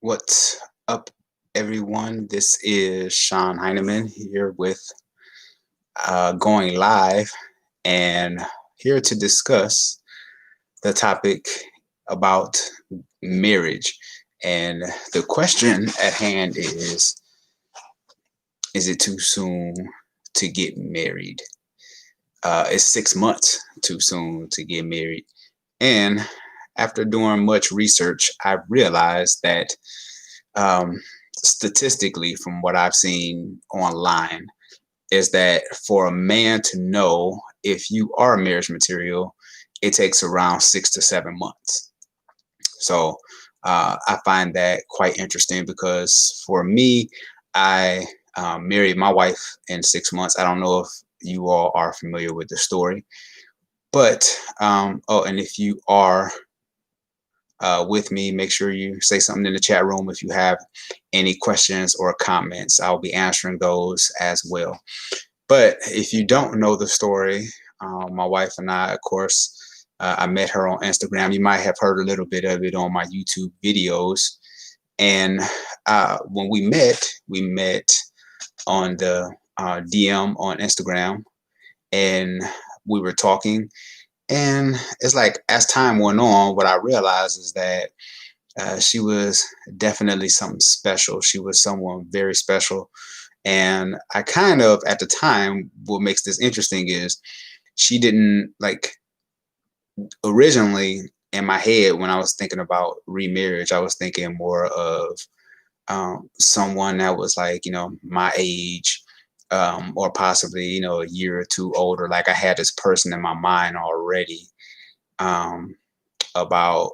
What's up, everyone? This is Sean Heineman here with Going Live and here to discuss the topic about marriage. And the question at hand is it too soon to get married? It's 6 months too soon to get married. And after doing much research, I realized that um, statistically, from what I've seen online, is that for a man to know if you are marriage material, it takes around 6 to 7 months. So I find that quite interesting because for me, I married my wife in 6 months. I don't know if you all are familiar with the story, but oh, and if you are with me, make sure you say something in the chat room if you have any questions or comments. I'll be answering those as well. But if you don't know the story, my wife and I, of course, I met her on Instagram. You might have heard a little bit of it on my YouTube videos. And when we met on the DM on Instagram, and we were talking. And it's like as time went on, what I realized is that she was definitely something special. She was someone very special. And I kind of, at the time, what makes this interesting is she didn't like originally in my head when I was thinking about remarriage, I was thinking more of someone that was like, my age, or possibly, a year or two older. Like I had this person in my mind already, um, about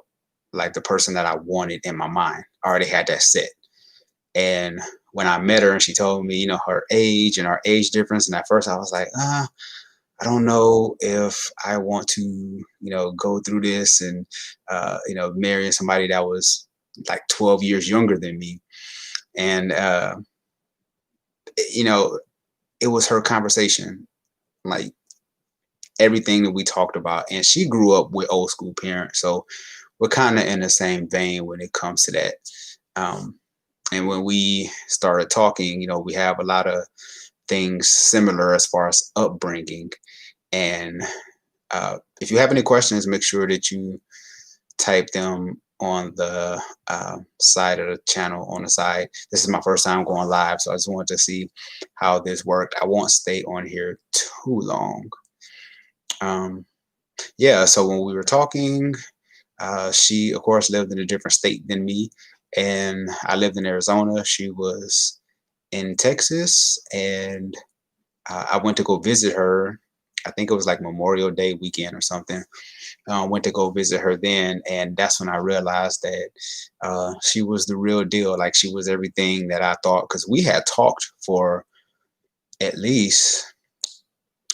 like the person that I wanted in my mind. I already had that set. And when I met her and she told me, her age and our age difference, and at first I was like, I don't know if I want to, go through this and, marrying somebody that was like 12 years younger than me. And, you know, it was her conversation, like everything that we talked about. And she grew up with old school parents. So we're kind of in the same vein when it comes to that. Um, and when we started talking, we have a lot of things similar as far as upbringing. And if you have any questions, make sure that you type them on the side of the channel on the side. This is my first time going live, so I just wanted to see how this worked. I won't stay on here too long. Um, yeah, so when we were talking, she, of course, lived in a different state than me, and I lived in Arizona. She was in Texas, and I went to go visit her. I think it was like Memorial Day weekend or something. Went to go visit her then, and that's when I realized that she was the real deal. Like she was everything that I thought. Because we had talked for at least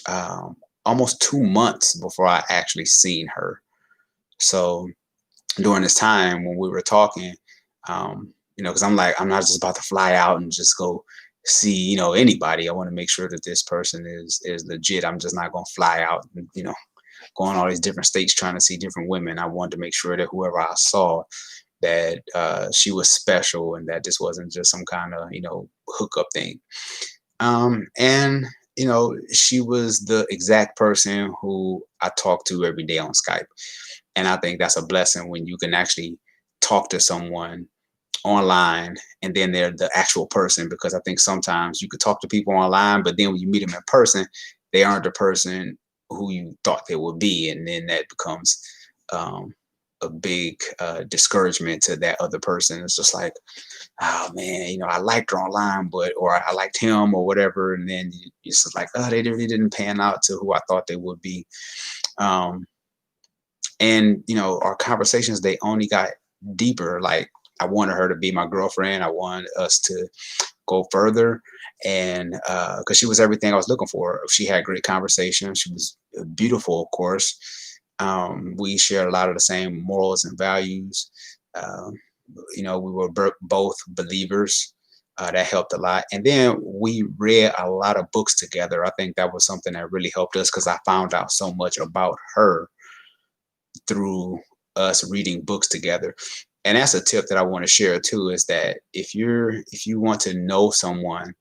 um, almost 2 months before I actually seen her. So during this time when we were talking, because I'm like, I'm not just about to fly out and just go see, anybody. I want to make sure that this person is legit. I'm just not gonna fly out and, going all these different states trying to see different women. I wanted to make sure that whoever I saw, that she was special and that this wasn't just some kind of, hookup thing. And she was the exact person who I talk to every day on Skype. And I think that's a blessing when you can actually talk to someone online and then they're the actual person, because I think sometimes you could talk to people online, but then when you meet them in person, they aren't the person who you thought they would be. And then that becomes um, a big discouragement to that other person. It's just like, oh man, I liked her online, or I liked him or whatever. And then it's just like, oh, they really didn't pan out to who I thought they would be. Um, and our conversations, they only got deeper. Like I wanted her to be my girlfriend. I wanted us to go further, and because she was everything I was looking for. She had great conversation. She was beautiful, of course. We shared a lot of the same morals and values. um, we were both believers. That helped a lot. And then we read a lot of books together. I think that was something that really helped us, because I found out so much about her through us reading books together. And that's a tip that I want to share too, is that if you want to know someone,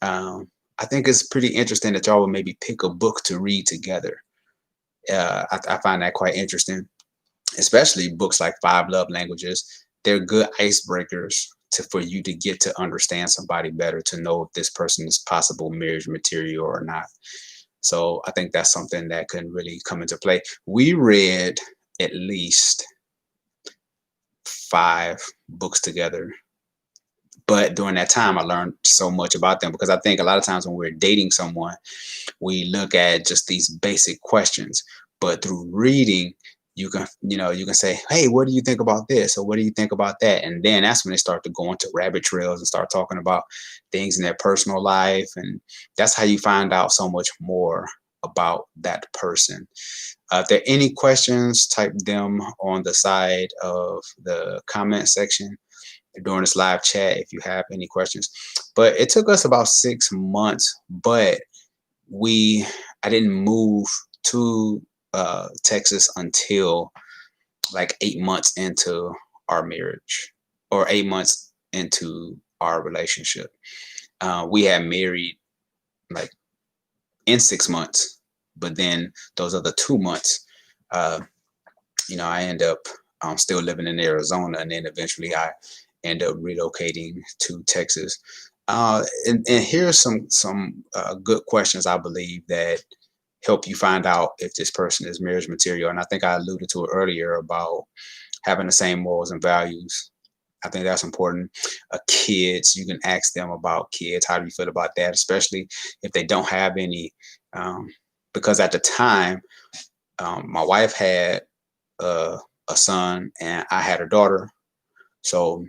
um, I think it's pretty interesting that y'all would maybe pick a book to read together. I find that quite interesting, especially books like Five Love Languages. They're good icebreakers for you to get to understand somebody better, to know if this person is possible marriage material or not. So I think that's something that can really come into play. We read at least 5 books together, but during that time I learned so much about them, because I think a lot of times when we're dating someone, we look at just these basic questions, but through reading, you can say, hey, what do you think about this, or what do you think about that, and then that's when they start to go into rabbit trails and start talking about things in their personal life, and that's how you find out so much more about that person. If there are any questions, type them on the side of the comment section during this live chat if you have any questions. But it took us about 6 months, but we I didn't move to Texas until like 8 months into our marriage, or 8 months into our relationship. We had married like in 6 months, but then those other 2 months, uh, I end up still living in Arizona, and then eventually I end up relocating to Texas. And here's some good questions, I believe, that help you find out if this person is marriage material. And I think I alluded to it earlier about having the same morals and values. I think that's important. Kids, you can ask them about kids. How do you feel about that, especially if they don't have any? Um, because at the time, my wife had uh, a son and I had a daughter. So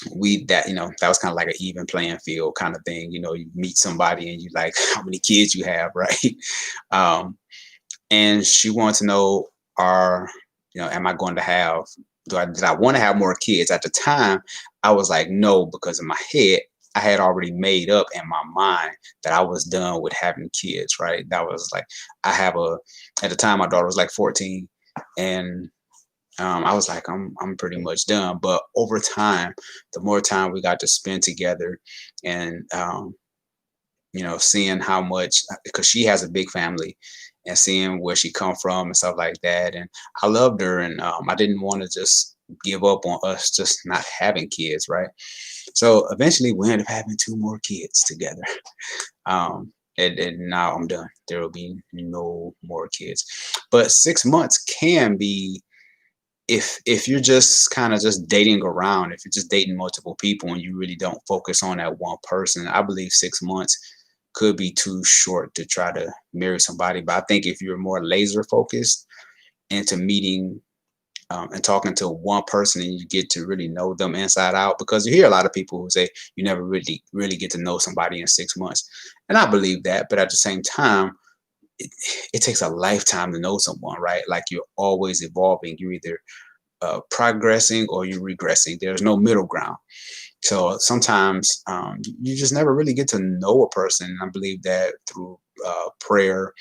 that was kind of like an even playing field kind of thing. You meet somebody and you like how many kids you have, right? um, and she wanted to know, are am I going to have, did I want to have more kids? At the time I was like, no, because in my head I had already made up in my mind that I was done with having kids, right? That was like, at the time my daughter was like 14, and I was like, I'm pretty much done. But over time, the more time we got to spend together, and seeing how much, because she has a big family, and seeing where she come from and stuff like that, and I loved her, and I didn't want to just give up on us just not having kids, right? So eventually, we ended up having 2 more kids together. And now I'm done. There will be no more kids. But 6 months can be, if you're just kind of just dating around, if you're just dating multiple people and you really don't focus on that one person, I believe 6 months could be too short to try to marry somebody. But I think if you're more laser focused into meeting and talking to one person, and you get to really know them inside out, because you hear a lot of people who say you never really get to know somebody in 6 months, and I believe that. But at the same time, it, it takes a lifetime to know someone, right? Like, you're always evolving. You're either progressing or you're regressing. There's no middle ground. So sometimes you just never really get to know a person. And I believe that through prayer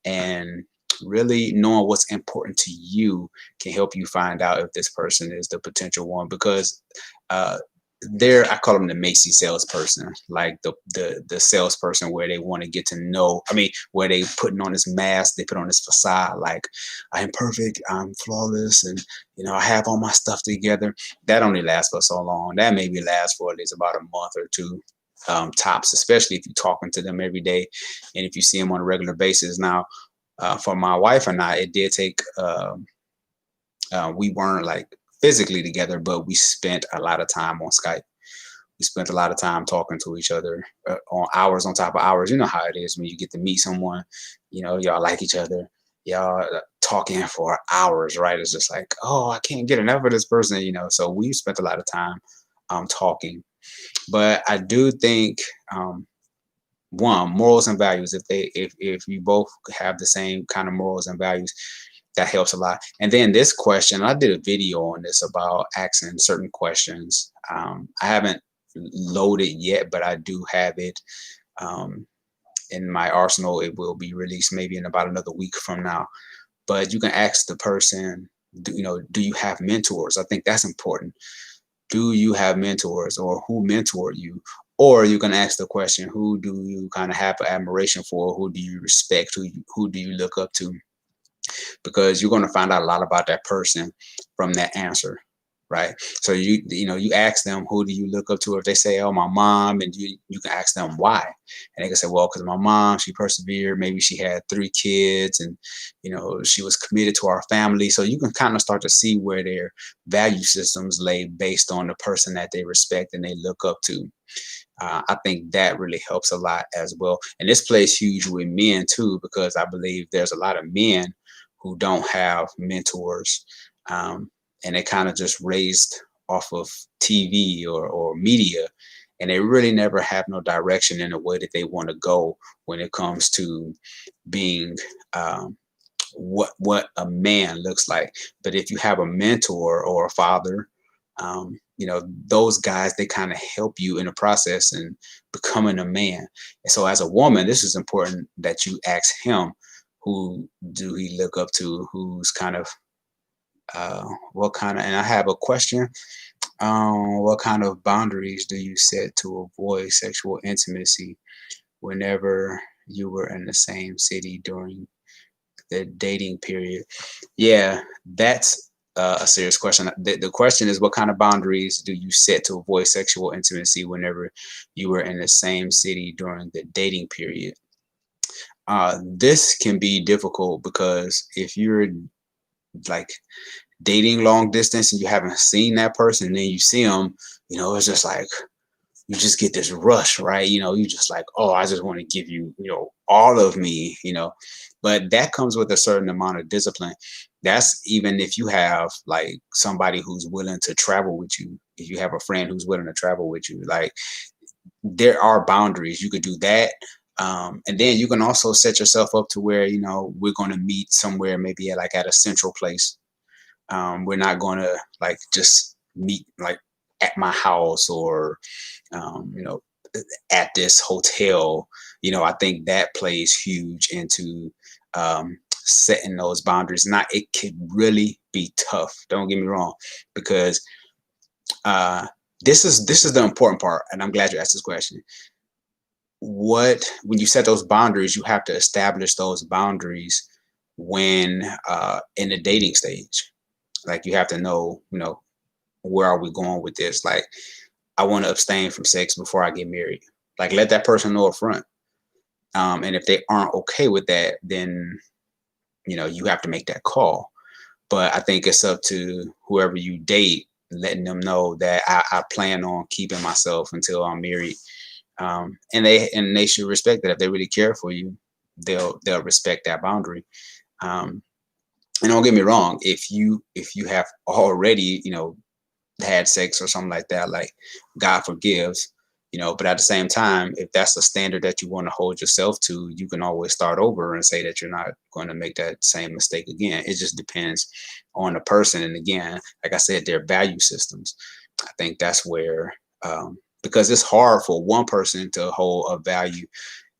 and really knowing what's important to you can help you find out if this person is the potential one. Because uh, I call them the Macy salesperson, like the salesperson where they want to get to know. I mean, where they putting on this mask, they put on this facade, like, I'm perfect, I'm flawless, and I have all my stuff together. That only lasts for so long. That maybe lasts for at least about a month or two, tops. Especially if you're talking to them every day, and if you see them on a regular basis. Now, for my wife and I, it did take. We weren't like physically together, but we spent a lot of time on Skype. We spent a lot of time talking to each other, on hours on top of hours. You know how it is when you get to meet someone, y'all like each other, y'all talking for hours, right? It's just like, oh, I can't get enough of this person, So we spent a lot of time talking. But I do think, one, morals and values. If you both have the same kind of morals and values, that helps a lot. And then this question, I did a video on this about asking certain questions. I haven't loaded yet, but I do have it in my arsenal. It will be released maybe in about another week from now. But you can ask the person Do you have mentors? I think that's important. Do you have mentors, or who mentored you? Or you can ask the question, who do you kind of have admiration for? Who do you respect? Who do you look up to? Because you're going to find out a lot about that person from that answer, right? So you ask them, who do you look up to? If they say, oh, my mom, and you can ask them why, and they can say, well, because my mom, she persevered. Maybe she had 3 kids, and she was committed to our family. So you can kind of start to see where their value systems lay based on the person that they respect and they look up to. I think that really helps a lot as well. And this plays huge with men too, because I believe there's a lot of men who don't have mentors, and they kind of just raised off of TV or media, and they really never have no direction in the way that they want to go when it comes to being what a man looks like. But if you have a mentor or a father, those guys, they kind of help you in the process and becoming a man. And so as a woman, this is important that you ask him, who do he look up to? Who's kind of what kind of, and I have a question. What kind of boundaries do you set to avoid sexual intimacy whenever you were in the same city during the dating period? Yeah, that's a serious question. The question is, what kind of boundaries do you set to avoid sexual intimacy whenever you were in the same city during the dating period? This can be difficult because if you're like dating long distance and you haven't seen that person, and then you see them, it's just like you just get this rush, right? You just like, oh, I just want to give you, all of me. But that comes with a certain amount of discipline. That's even if you have like somebody who's willing to travel with you. If you have a friend who's willing to travel with you, like there are boundaries. You could do that. And then you can also set yourself up to where, we're going to meet somewhere, maybe at a central place. We're not going to like just meet like at my house or, you know, at this hotel. I think that plays huge into setting those boundaries. Not, it could really be tough. Don't get me wrong, because uh, this is the important part, and I'm glad you asked this question. When you set those boundaries, you have to establish those boundaries when in the dating stage. Like you have to know, where are we going with this? Like, I want to abstain from sex before I get married. Like, let that person know up front. And if they aren't okay with that, then you have to make that call. But I think it's up to whoever you date, letting them know that I plan on keeping myself until I'm married. And they should respect that. If they really care for you, they'll respect that boundary. Um, and don't get me wrong, if you have already had sex or something like that, like God forgives, but at the same time, if that's the standard that you want to hold yourself to, you can always start over and say that you're not going to make that same mistake again. It just depends on the person. And again, like I said, their value systems. I think that's where, because it's hard for one person to hold a value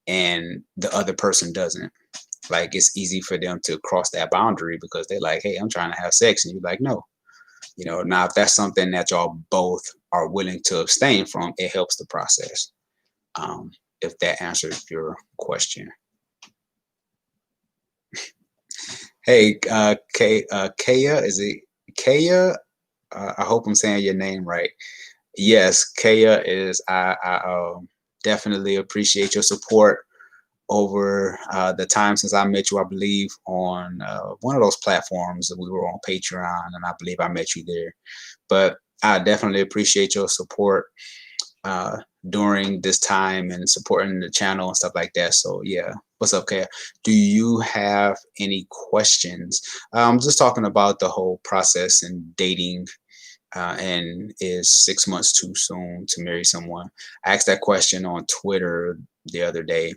and the other person doesn't. Like, it's easy for them to cross that boundary because they're like, hey, I'm trying to have sex. And you're like, no. Now if that's something that y'all both are willing to abstain from, it helps the process. If that answers your question. Hey, Kaya, is it Kaya? I hope I'm saying your name right. Yes, Kaya is. I definitely appreciate your support over the time since I met you. I believe on one of those platforms that we were on Patreon, and I believe I met you there. But I definitely appreciate your support during this time and supporting the channel and stuff like that. So yeah, what's up, Kaya? Do you have any questions? I'm just talking about the whole process and dating. And is 6 months too soon to marry someone? I asked that question on Twitter the other day,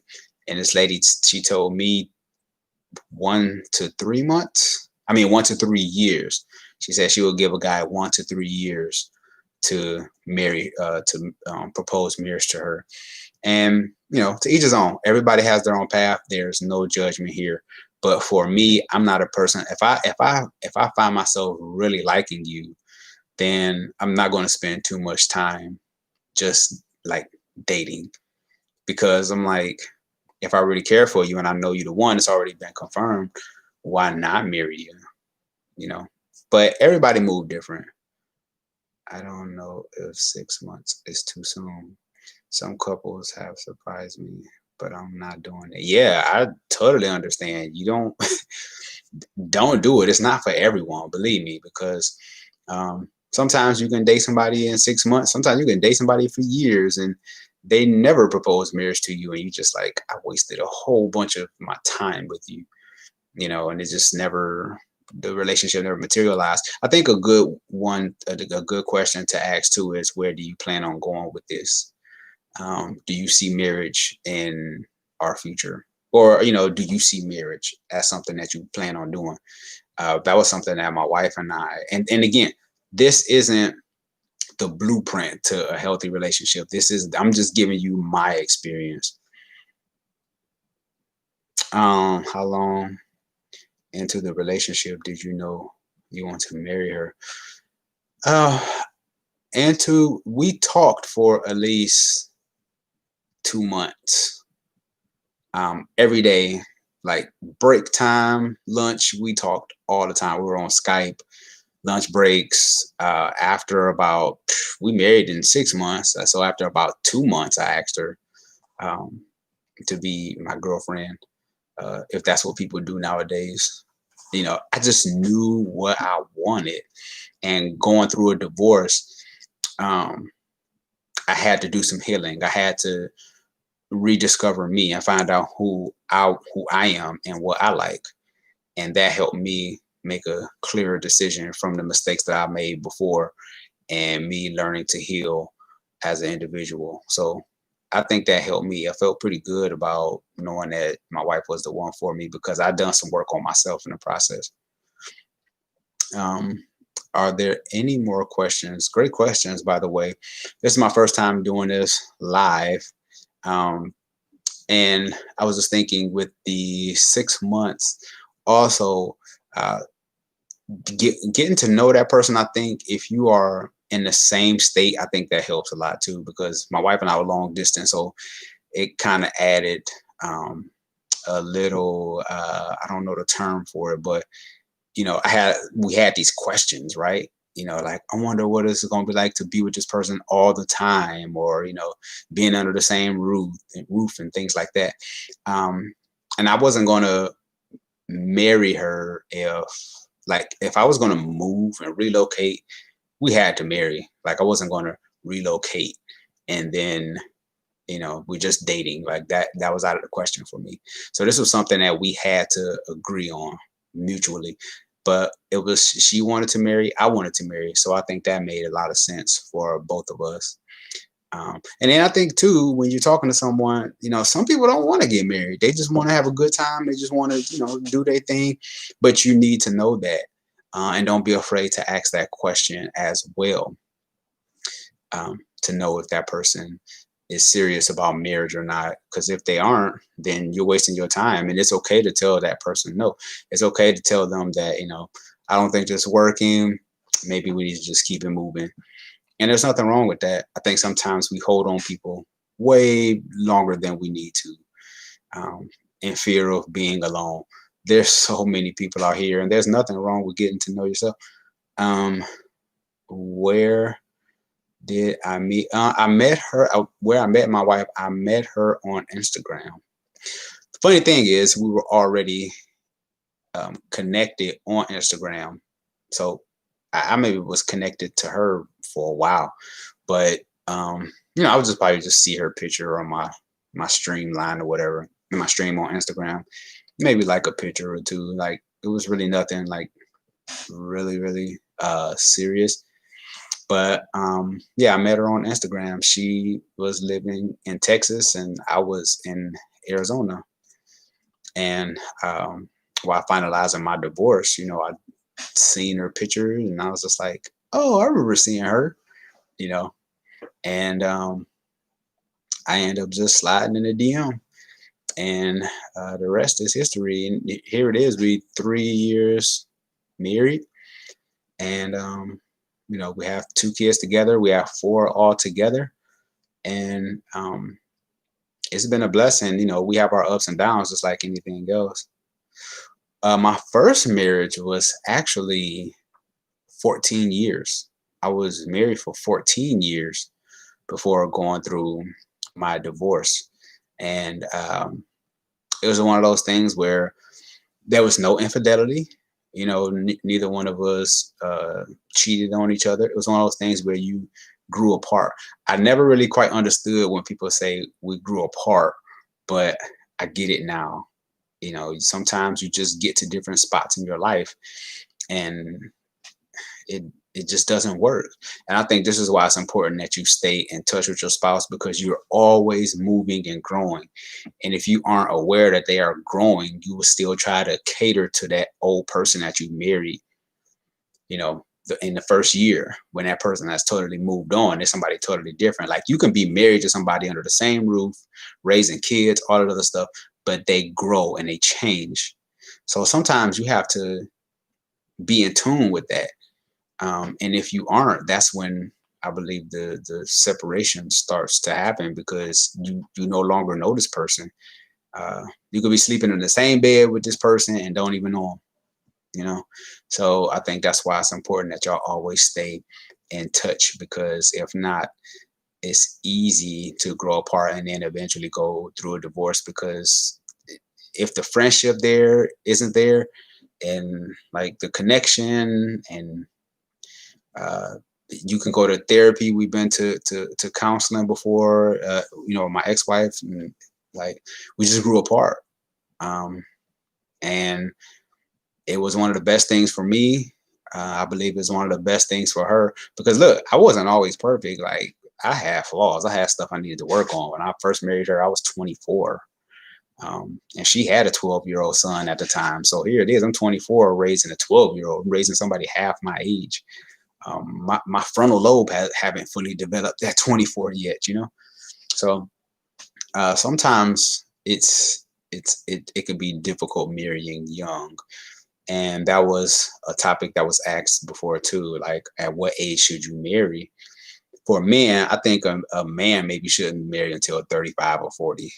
and this lady, she told me 1 to 3 months. I mean, 1 to 3 years. She said she would give a guy 1 to 3 years to marry, to propose marriage to her. And to each his own. Everybody has their own path. There's no judgment here. But for me, I'm not a person. If I find myself really liking you, then I'm not going to spend too much time just like dating, because I'm like, if I really care for you and I know you the one, it's already been confirmed, why not marry you? You know. But everybody move different. I don't know if 6 months is too soon. Some couples have surprised me, but I'm not doing it. Yeah, I totally understand. You don't do it. It's not for everyone, believe me, because sometimes you can date somebody in 6 months. Sometimes you can date somebody for years and they never propose marriage to you, and you just like, I wasted a whole bunch of my time with you, and it just never, the relationship never materialized. I think a good one, a good question to ask too is, where do you plan on going with this? Do you see marriage in our future? Or, do you see marriage as something that you plan on doing? That was something that my wife and I, and again, this isn't the blueprint to a healthy relationship. I'm just giving you my experience. How long into the relationship did you know you want to marry her? Uh, we talked for at least 2 months. Every day, like break time, lunch, we talked all the time. We were on Skype, lunch breaks. After about, we married in 6 months. So after about 2 months, I asked her um, to be my girlfriend, if that's what people do nowadays. I just knew what I wanted. And going through a divorce, um, I had to do some healing. I had to rediscover me and find out who I am and what I like. And that helped me make a clearer decision from the mistakes that I made before, and me learning to heal as an individual. So I think that helped me. I felt pretty good about knowing that my wife was the one for me, because I'd done some work on myself in the process. Um, are there any more questions? Great questions, by the way. This is my first time doing this live. Um, and I was just thinking, with the 6 months, also, uh, getting to know that person. I think if you are in the same state, I think that helps a lot too, because my wife and I were long distance, so it kind of added a little. I don't know the term for it, but we had these questions, right? Like, I wonder what it's going to be like to be with this person all the time, or being under the same roof and things like that. Um, and I wasn't going to marry her if I was going to move and relocate. We had to marry. Like, I wasn't going to relocate and then we're just dating. Like, that was out of the question for me. So this was something that we had to agree on mutually. But it was, she wanted to marry, I wanted to marry, so I think that made a lot of sense for both of us. And then I think too, when you're talking to someone, some people don't want to get married. They just want to have a good time. They just want to, do their thing. But you need to know that, and don't be afraid to ask that question as well, to know if that person is serious about marriage or not. Because if they aren't, then you're wasting your time. And it's okay to tell that person no. It's okay to tell them that, I don't think this is working. Maybe we need to just keep it moving. And there's nothing wrong with that. I think sometimes we hold on people way longer than we need to, in fear of being alone. There's so many people out here, and there's nothing wrong with getting to know yourself. Um, where did I meet? I met her where I met my wife. I met her on Instagram. The funny thing is, we were already connected on Instagram, so I maybe was connected to her for a while, but I would just probably just see her picture on my streamline or whatever, in my stream on Instagram, maybe like a picture or two. Like, it was really nothing like really, really serious. But yeah, I met her on Instagram. She was living in Texas and I was in Arizona. And while finalizing my divorce, I seen her picture and I was just like, oh, I remember seeing her, you know. And I ended up just sliding in the DM. And the rest is history. And here it is. We 3 years married, and we have 2 kids together. We have four all together, and it's been a blessing. We have our ups and downs, just like anything else. My first marriage was actually 14 years. I was married for 14 years before going through my divorce. And it was one of those things where there was no infidelity. Neither one of us cheated on each other. It was one of those things where you grew apart. I never really quite understood when people say we grew apart, but I get it now. Sometimes you just get to different spots in your life, and it it just doesn't work. And I think this is why it's important that you stay in touch with your spouse, because you're always moving and growing. And if you aren't aware that they are growing, you will still try to cater to that old person that you married, in the first year, when that person has totally moved on. There's somebody totally different. Like, you can be married to somebody under the same roof, raising kids, all of the other stuff, but they grow and they change. So sometimes you have to be in tune with that. And if you aren't, that's when I believe the separation starts to happen, because you no longer know this person. You could be sleeping in the same bed with this person and don't even know them, you know. So I think that's why it's important that y'all always stay in touch, because if not, it's easy to grow apart and then eventually go through a divorce, because if the friendship there isn't there, and like the connection, and uh, you can go to therapy. We've been to counseling before. My ex-wife, and like, we just grew apart, and it was one of the best things for me. I believe it's one of the best things for her, because look, I wasn't always perfect. Like, I had flaws. I had stuff I needed to work on. When I first married her, I was 24. And she had a 12-year-old son at the time. So here it is. I'm 24, raising a 12-year-old, raising somebody half my age. My frontal lobe haven't fully developed at 24 yet. So sometimes it can be difficult marrying young. And that was a topic that was asked before too, like, at what age should you marry? For men, I think a man maybe shouldn't marry until 35 or 40,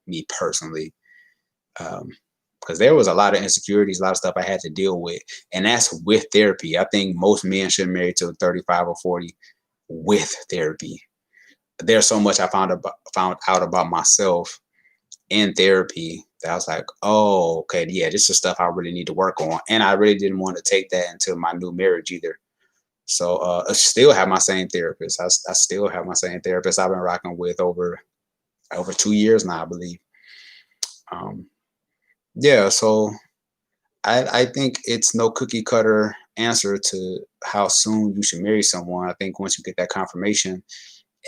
me personally. Because there was a lot of insecurities, a lot of stuff I had to deal with, and that's with therapy. I think most men should marry till 35 or 40 with therapy. There's so much I found out about myself in therapy that I was like, oh, okay, yeah, this is stuff I really need to work on, and I really didn't want to take that into my new marriage either. So I still have my same therapist. I still have my same therapist I've been rocking with over 2 years now, I believe. Um, yeah, so I think it's no cookie cutter answer to how soon you should marry someone. I think once you get that confirmation,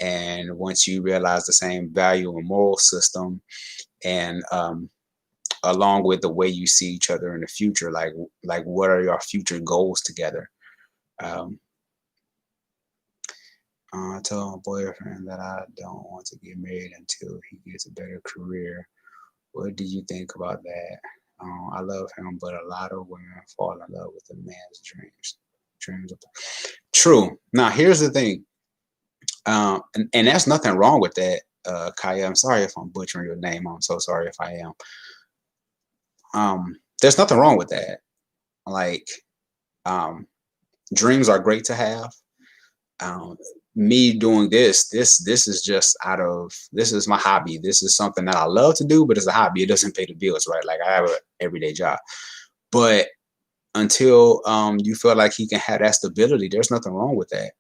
and once you realize the same value and moral system, and along with the way you see each other in the future, like what are your future goals together? Um, I told my boyfriend that I don't want to get married until he gets a better career. What do you think about that? I love him, but a lot of women fall in love with a man's dreams. Dreams of True. Now, here's the thing, and that's nothing wrong with that, Kaya. I'm sorry if I'm butchering your name. I'm so sorry if I am. There's nothing wrong with that. Like, um, dreams are great to have. um, Me doing this is just this is my hobby. This is something that I love to do, but it's a hobby. It doesn't pay the bills, right? Like, I have an everyday job. But until you feel like he can have that stability, there's nothing wrong with that.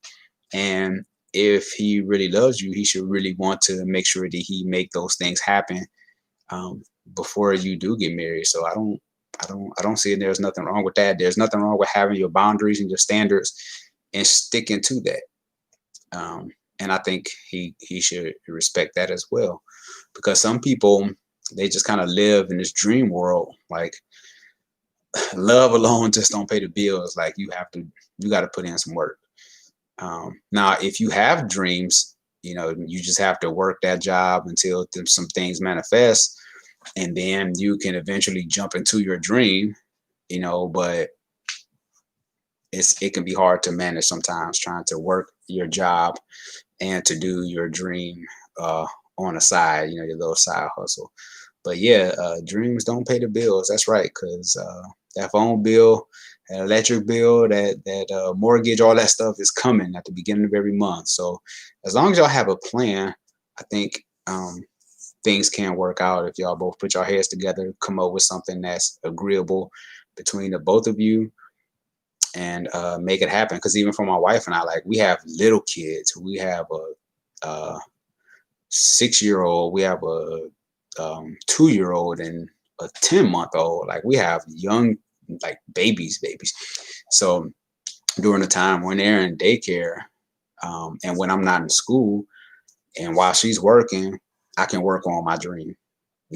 And if he really loves you, he should really want to make sure that he make those things happen, um, before you do get married. So I don't see there's nothing wrong with that. There's nothing wrong with having your boundaries and your standards and sticking to that. And I think he should respect that as well, because some people, they just kind of live in this dream world. Like, love alone just don't pay the bills. Like, you got to put in some work. Now, if you have dreams, you just have to work that job until some things manifest. and then you can eventually jump into your dream, but it can be hard to manage sometimes trying to work your job and to do your dream uh, on the side, your little side hustle. But yeah, dreams don't pay the bills. That's right, because that phone bill, that electric bill, that mortgage, all that stuff is coming at the beginning of every month. So as long as y'all have a plan, I think things can work out if y'all both put your heads together, come up with something that's agreeable between the both of you, and make it happen. Because even for my wife and I, like, we have little kids. We have a 6-year-old, we have a 2-year-old, and a 10-month-old. Like, we have young, like, babies. So during the time when they're in daycare, and when I'm not in school, and while she's working, I can work on my dream.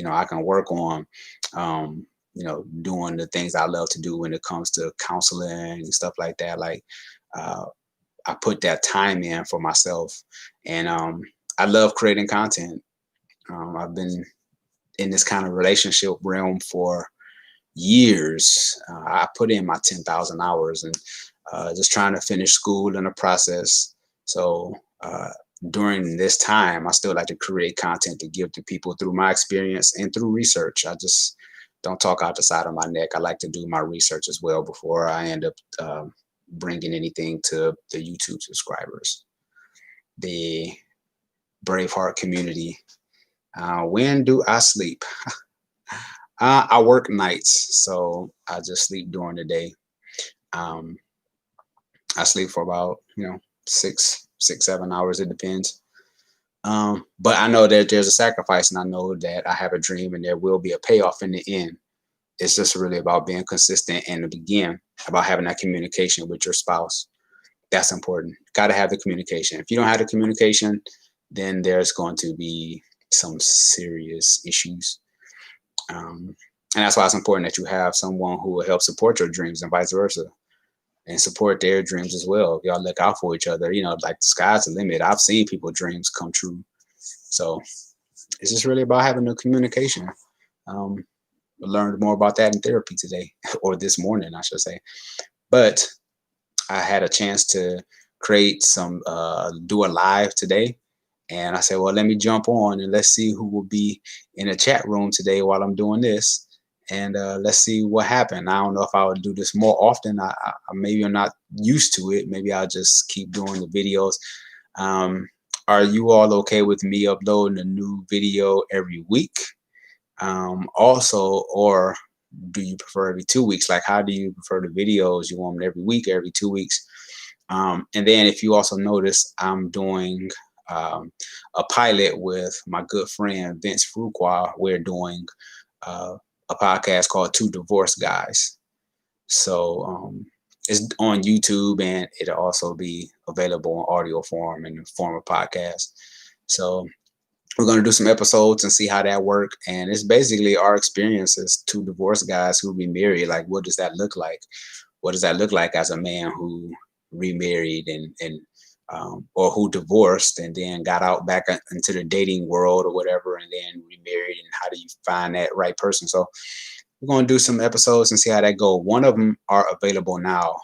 I can work on doing the things I love to do when it comes to counseling and stuff like that. Like, uh, I put that time in for myself, and I love creating content. I've been in this kind of relationship realm for years. I put in my 10,000 hours, and just trying to finish school in the process. So during this time, I still like to create content to give to people through my experience and through research. I just don't talk out the side of my neck. I like to do my research as well before I end up bringing anything to the YouTube subscribers, the Braveheart community. When do I sleep? I work nights, so I just sleep during the day. Um, I sleep for about 6, 7 hours. It depends. But I know that there's a sacrifice, and I know that I have a dream, and there will be a payoff in the end. It's just really about being consistent and, again, about having that communication with your spouse. That's important. Got to have the communication. If you don't have the communication, then there's going to be some serious issues. And that's why it's important that you have someone who will help support your dreams and vice versa, and support their dreams as well. If y'all look out for each other, like, the sky's the limit. I've seen people's dreams come true. So it's just really about having the communication. Um, I learned more about that in therapy today, or this morning, I should say. But I had a chance to do a live today. And I said, well, let me jump on and let's see who will be in the chat room today while I'm doing this. And let's see what happened. I don't know if I would do this more often. Maybe I'm not used to it. Maybe I'll just keep doing the videos. Are you all okay with me uploading a new video every week? Also, or do you prefer every 2 weeks? Like, how do you prefer the videos? You want them every week, every 2 weeks? And then, if you also notice, I'm doing a pilot with my good friend Vince Fruqua. We're doing a podcast called Two Divorced Guys. So it's on YouTube, and it'll also be available in audio form in the form of podcast. So we're going to do some episodes and see how that work. And it's basically our experiences, two divorced guys who remarried. Like, what does that look like? What does that look like as a man who remarried and or who divorced and then got out back into the dating world or whatever, and then remarried, and how do you find that right person? So we're going to do some episodes and see how that go. One of them are available now.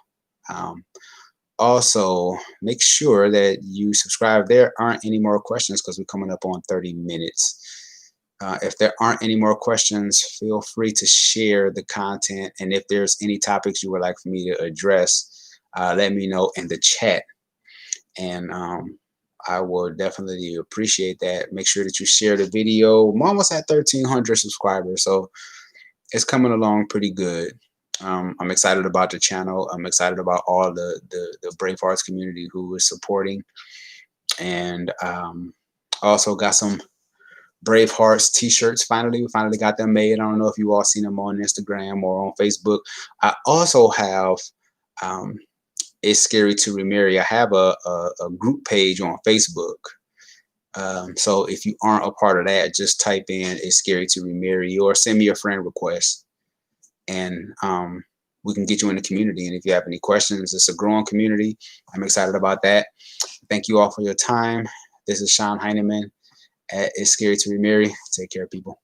Also, make sure that you subscribe. There aren't any more questions because we're coming up on 30 minutes. If there aren't any more questions, feel free to share the content. And if there's any topics you would like for me to address, let me know in the chat. And I will definitely appreciate that. Make sure that you share the video. I'm almost at 1,300 subscribers, so it's coming along pretty good. I'm excited about the channel. I'm excited about all the Brave Hearts community who is supporting. And also got some Brave Hearts t-shirts. We finally got them made. I don't know if you all seen them on Instagram or on Facebook. I also have It's Scary to Remarry. I have a group page on Facebook. So if you aren't a part of that, just type in It's Scary to Remarry or send me a friend request, and we can get you in the community. And if you have any questions, it's a growing community. I'm excited about that. Thank you all for your time. This is Sean Heineman at It's Scary to Remarry. Take care, people.